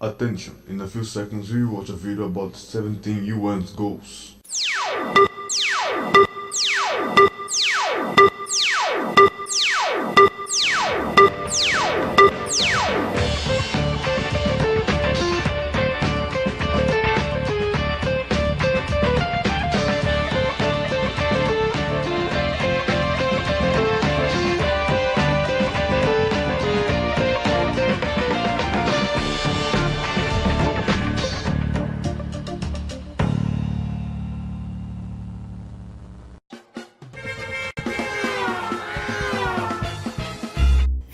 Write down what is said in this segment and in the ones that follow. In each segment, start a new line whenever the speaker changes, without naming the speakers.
Attention, in a few seconds we will watch a video about the 17 UN goals.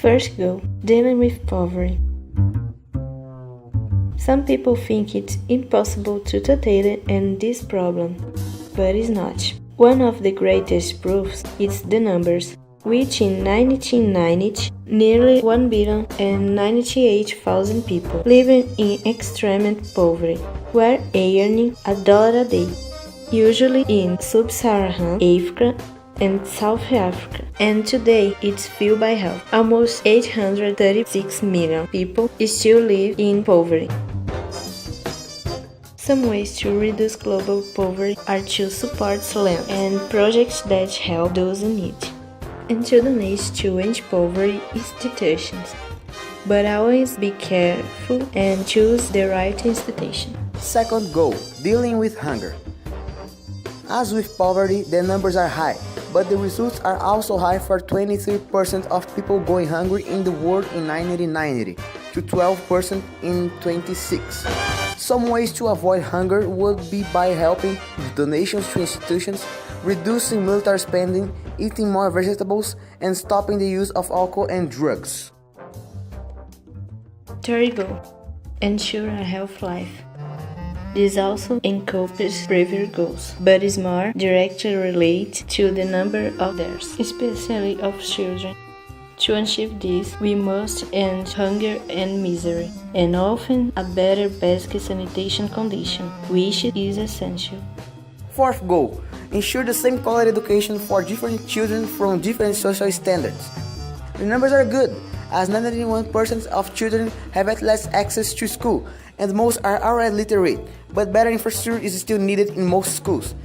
First goal, dealing with poverty. Some people think it's impossible to tackle this problem, but it's not. One of the greatest proofs is the numbers, which in 1990 nearly 1,098,000 people living in extreme poverty were earning $1 a day, usually in sub-Saharan Africa and South Africa, and today it's fueled by health. Almost 836 million people still live in poverty. Some ways to reduce global poverty are to support land and projects that help those in need, and to donate to anti-poverty institutions. But always be careful and choose the right institution.
Second goal, dealing with hunger. As with poverty, the numbers are high, but the results are also high for 23% of people going hungry in the world in 1990 to 12% in 26. Some ways to avoid hunger would be by helping with donations to institutions, reducing military spending, eating more vegetables, and stopping the use of alcohol and drugs.
Third goal, ensure a healthy life. This also encompasses previous goals, but is more directly related to the number of deaths, especially of children. To achieve this, we must end hunger and misery, and often a better basic sanitation condition, which is essential.
Fourth goal, ensure the same quality education for different children from different social standards. The numbers are good, as 91% of children have at least access to school, and most are already literate, but better infrastructure is still needed in most schools.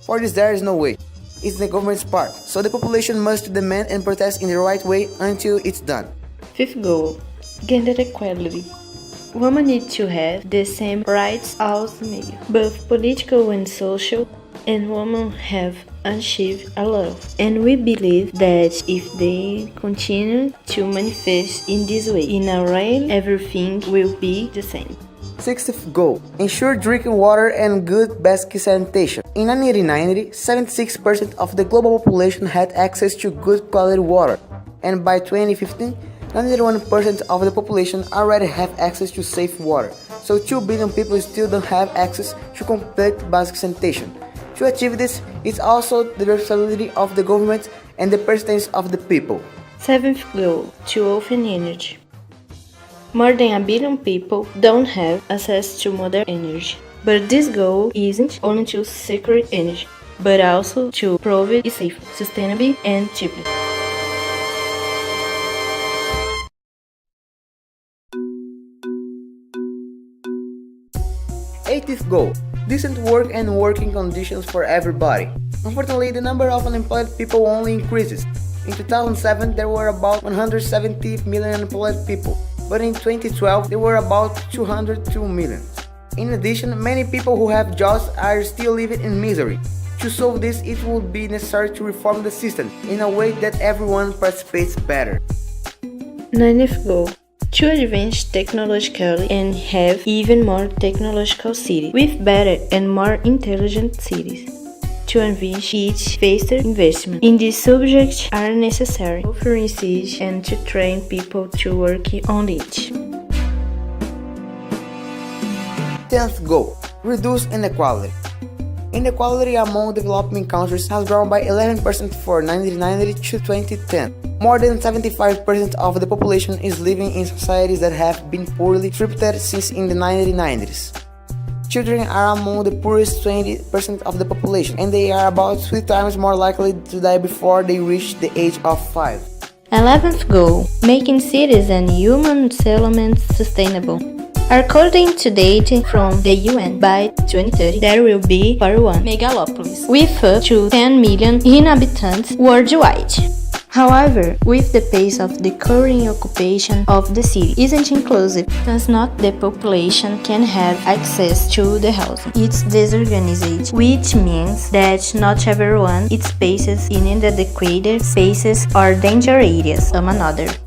For this there is no way. It's the government's part, so the population must demand and protest in the right way until it's done.
Fifth goal, gender equality. Women need to have the same rights as men, both political and social, and women have achieved a lot. And we believe that if they continue to manifest in this way, in a way, everything will be the same.
Sixth goal, ensure drinking water and good basic sanitation. In 1990, 76% of the global population had access to good quality water, and by 2015, 91% of the population already have access to safe water, so 2 billion people still don't have access to complete basic sanitation. To achieve this, it's also the responsibility of the government and the persistence of the people.
Seventh goal, to open energy. More than 1 billion people don't have access to modern energy. But this goal isn't only to secure energy, but also to prove it safe, sustainable, and cheap.
Eighth goal, decent work and working conditions for everybody. Unfortunately, the number of unemployed people only increases. In 2007, there were about 170 million unemployed people, but in 2012, there were about 202 million. In addition, many people who have jobs are still living in misery. To solve this, it would be necessary to reform the system in a way that everyone participates better.
Ninth goal, to advance technologically and have even more technological cities with better and more intelligent cities. To envisage each faster investment in this subject are necessary, both for research and to train people to work on it.
10th goal, reduce inequality. Inequality among developing countries has grown by 11% from 1990 to 2010. More than 75% of the population is living in societies that have been poorly treated since in the 1990s. Children are among the poorest 20% of the population, and they are about 3 times more likely to die before they reach the age of 5.
11th goal, making cities and human settlements sustainable. According to data from the UN, by 2030 there will be 41 megalopolis with up to 10 million inhabitants worldwide. However, with the pace of the current occupation of the city isn't inclusive, thus not the population can have access to the housing. It's disorganized, which means that not everyone is spaced in inadequate spaces or danger areas, among others.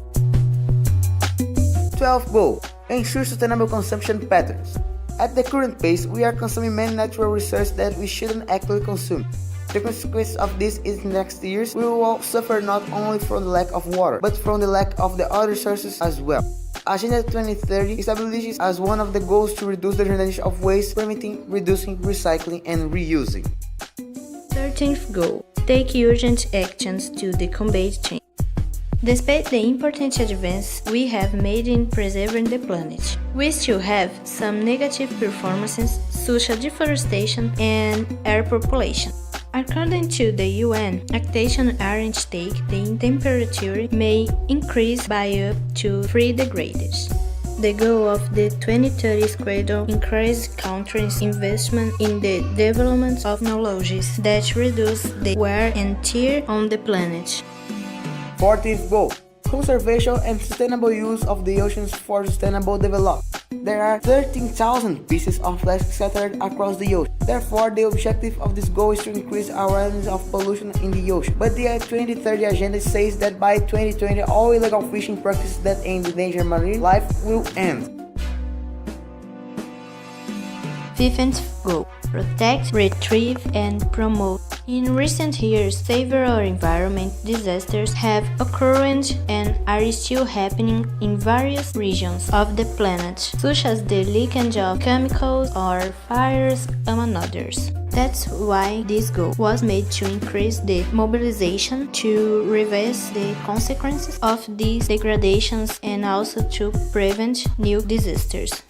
12 goal. Ensure sustainable consumption patterns. At the current pace, we are consuming many natural resources that we shouldn't actually consume. The consequence of this is in the next years, we will all suffer not only from the lack of water, but from the lack of the other resources as well. Agenda 2030 establishes as one of the goals to reduce the generation of waste, permitting, reducing, recycling, and reusing.
13th goal. Take urgent actions to combat change. Despite the important advances we have made in preserving the planet, we still have some negative performances such as deforestation and air population. According to the UN, adaptation aren't take the temperature may increase by up to 3 degrees. The goal of the 2030 schedule increases countries' investment in the development of technologies that reduce the wear and tear on the planet.
14th goal. Conservation and sustainable use of the oceans for sustainable development. There are 13,000 pieces of plastic scattered across the ocean. Therefore, the objective of this goal is to increase awareness of pollution in the ocean. But the 2030 agenda says that by 2020, all illegal fishing practices that endanger marine life will end.
15th goal. Protect, retrieve, and promote. In recent years, several environment disasters have occurred and are still happening in various regions of the planet, such as the leakage of chemicals or fires, among others. That's why this goal was made to increase the mobilization to reverse the consequences of these degradations and also to prevent new disasters.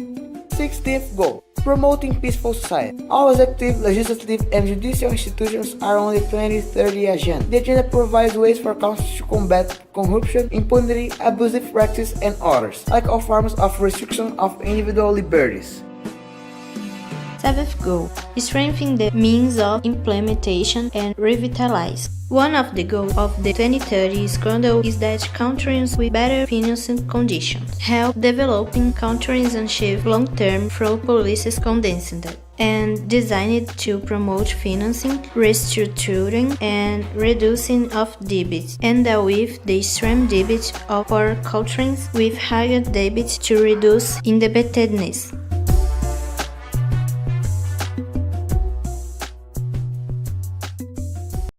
16th goal. Promoting peaceful society. All executive, legislative, and judicial institutions are on the 2030 agenda. The agenda provides ways for countries to combat corruption, impunity, abusive practice, and others, like all forms of restriction of individual liberties.
7th goal. Strengthen the means of implementation and revitalize. One of the goals of the 2030 schedule is that countries with better financing conditions help developing countries achieve long-term through policies condensed and designed to promote financing, restructuring, and reducing of debt, and with the extreme debt of our countries with higher debt to reduce indebtedness.